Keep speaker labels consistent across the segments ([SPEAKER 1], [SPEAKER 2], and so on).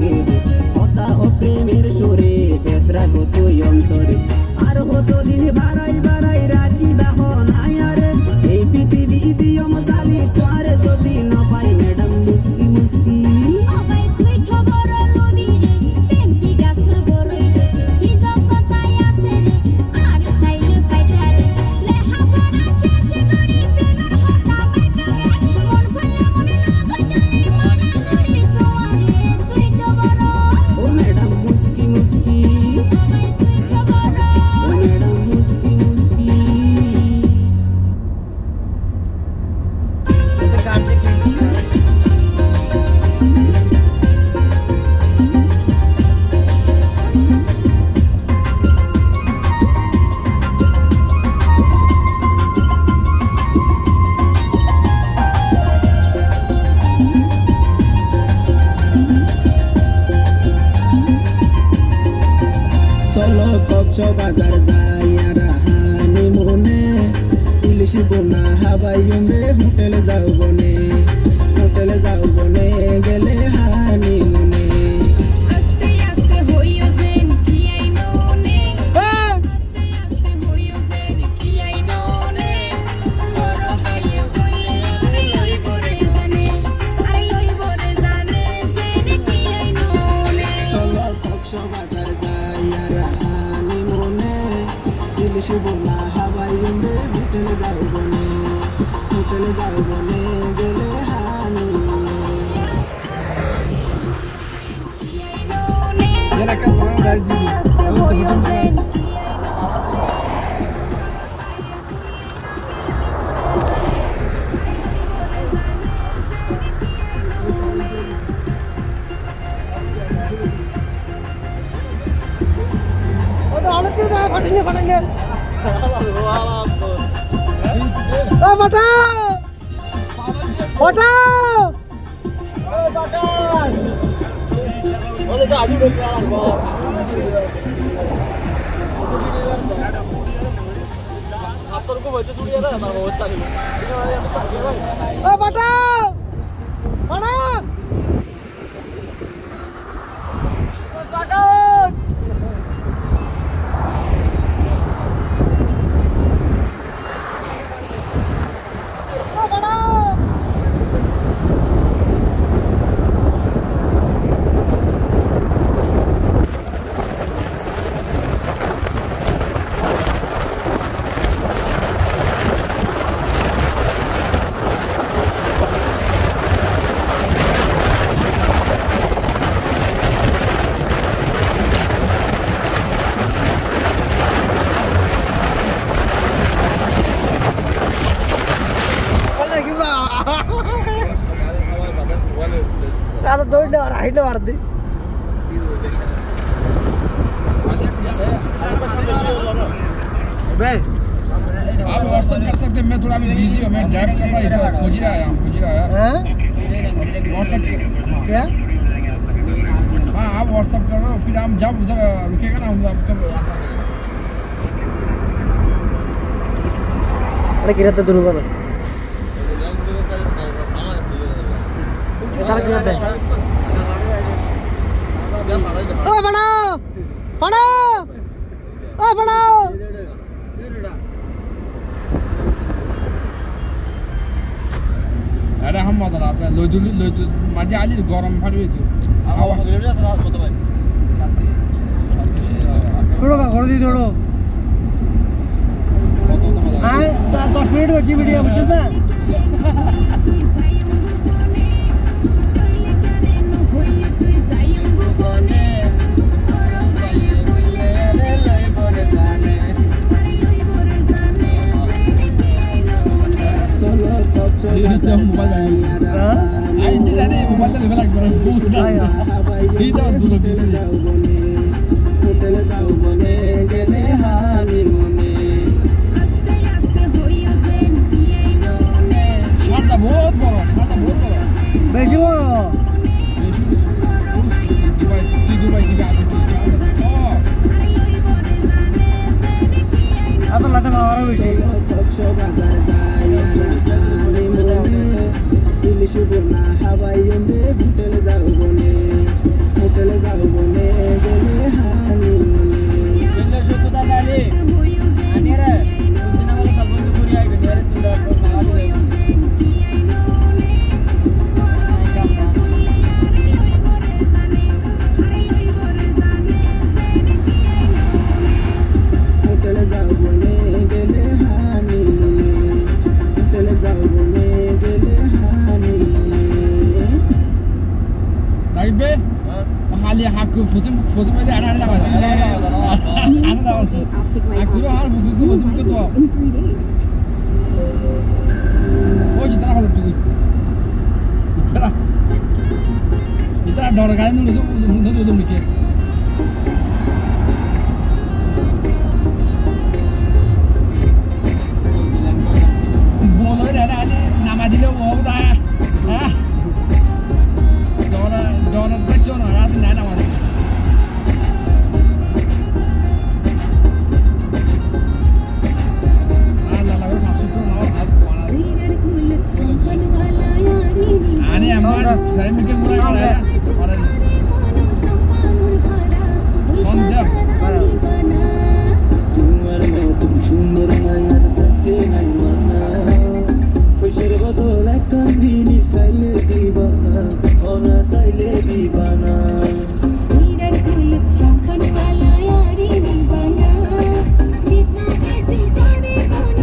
[SPEAKER 1] লাগে রে কথা ও প্রেমের সুরে ফেসরা গো তুই অন্তরে আর হতো দিন বাড়াই বাড়াই রাখি বাহন আয়ারে এই পৃথিবী দিয়ম জালি তোরে যদি না পাই ম্যাডাম মুস্কি মুস্কি
[SPEAKER 2] আমায় তুই খবর লবি রে প্রেম কি গাছর বড়ই রে কি জগতায় আছে রে আর সাইলে ফাইটা রে লেহা পড়া শেষ করি প্রেমের হতা পাইতে মন ভুলে মনে না কইতাই মনে করি তোমারে তুই তো বড়
[SPEAKER 1] ও ম্যাডাম মুস্কি মুস্কি
[SPEAKER 2] আমায় তুই খবর
[SPEAKER 1] ও ম্যাডাম মুস্কি মুস্কি চলো কক্সবাজার যাই আর হানি মনে ইলিশ বোনা হাবাই রে হোটেলে যাও বনে গেলে হানি মনে
[SPEAKER 2] আস্তে আস্তে হইও যেন কি আইনো নে আস্তে আস্তে হইও যেন কি আইনো নে বড় ভাইয়ে হইলে লইব রে জানে যেন কি আইনো নে
[SPEAKER 1] চলো কক্সবাজার যাই আর হানি মনে ইলিশ বোনা হাবাই রে হোটেলে যাও বনে গেলে হানি মনে
[SPEAKER 2] কি আইনো নে আস্তে হইও যেন
[SPEAKER 3] आता दौडले हाईटला मारते
[SPEAKER 4] आप व्हाट्सएप कर सकते हैं मैं थोड़ा अभी बिजी हूँ मैं ड्राइव कर रहा इधर खोजी आया व्हाट्सएप
[SPEAKER 3] क्या
[SPEAKER 4] हाँ आप व्हाट्सएप कर रहे हो फिर हम जब उधर रुकेगा ना हम आपको व्हाट्सएप करेंगे
[SPEAKER 3] अरे गिरते दोनों का तारा गिरते ओ फड़ा फड़ा ओ फड़ा
[SPEAKER 4] अरे हम मजा लाते हैं लोई मजा आली गरम फाड़ी तो
[SPEAKER 3] छोड़ो का कर दी छोड़ो हाँ 10 मिनट की वीडियो बुझे ना বেশি বড় এত লাতে বাবারও বেশি ইলিশ বোনা হাবাই হোটেলে যাও বনে
[SPEAKER 4] Hali hakku fusim aja ada nama. Ada nama. Aku lo har fusim ke tua. Oh cita kalau tu. Cita dor kalian dulu mikir. Boleh ada nama dia mau dah. Ah. Dora kacau nak ada nama dia. Allah lagu masuk tu nak mana? Ani aman saya mikir mulai mana ya? Mana ni? Sonja.
[SPEAKER 1] তোমার মতন সুন্দর মায়ার থাকে নাই মানা পয়সার বদল একটা জিনিস চাইলে দিবানা অনা চাইলে দিবানা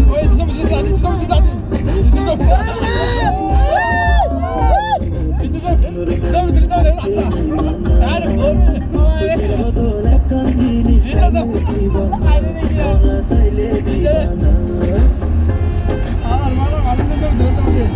[SPEAKER 4] Oh itu sama cerita tadi. Itu sama. Sama cerita tadi. Ada boleh.
[SPEAKER 1] পয়সার বদল একটা জিনিস চাইলে দিবানা অনা চাইলে দিবানা
[SPEAKER 4] Ah, mana mana ni tu cerita macam.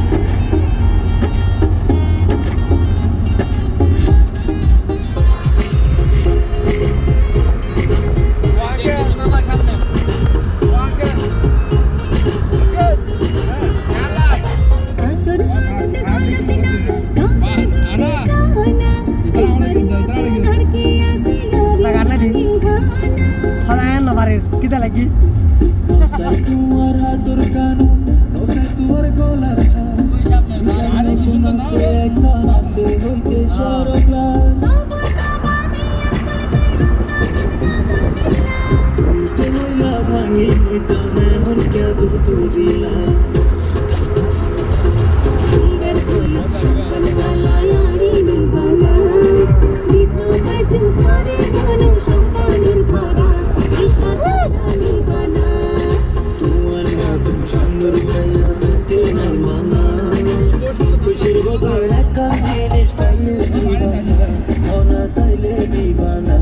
[SPEAKER 3] kita lagi
[SPEAKER 1] Sai tuar hatur kanun, no sai tuar golar than. Ilano tuna se kanate hoite soroglan. Hoite hoila bhangi itame hor kya tu dila. তোমার মতন সুন্দর মায়া থাকে নাই মানা খুশির বদল একটা জিনিস চাইলে দিবানা অনা চাইলে দিবানা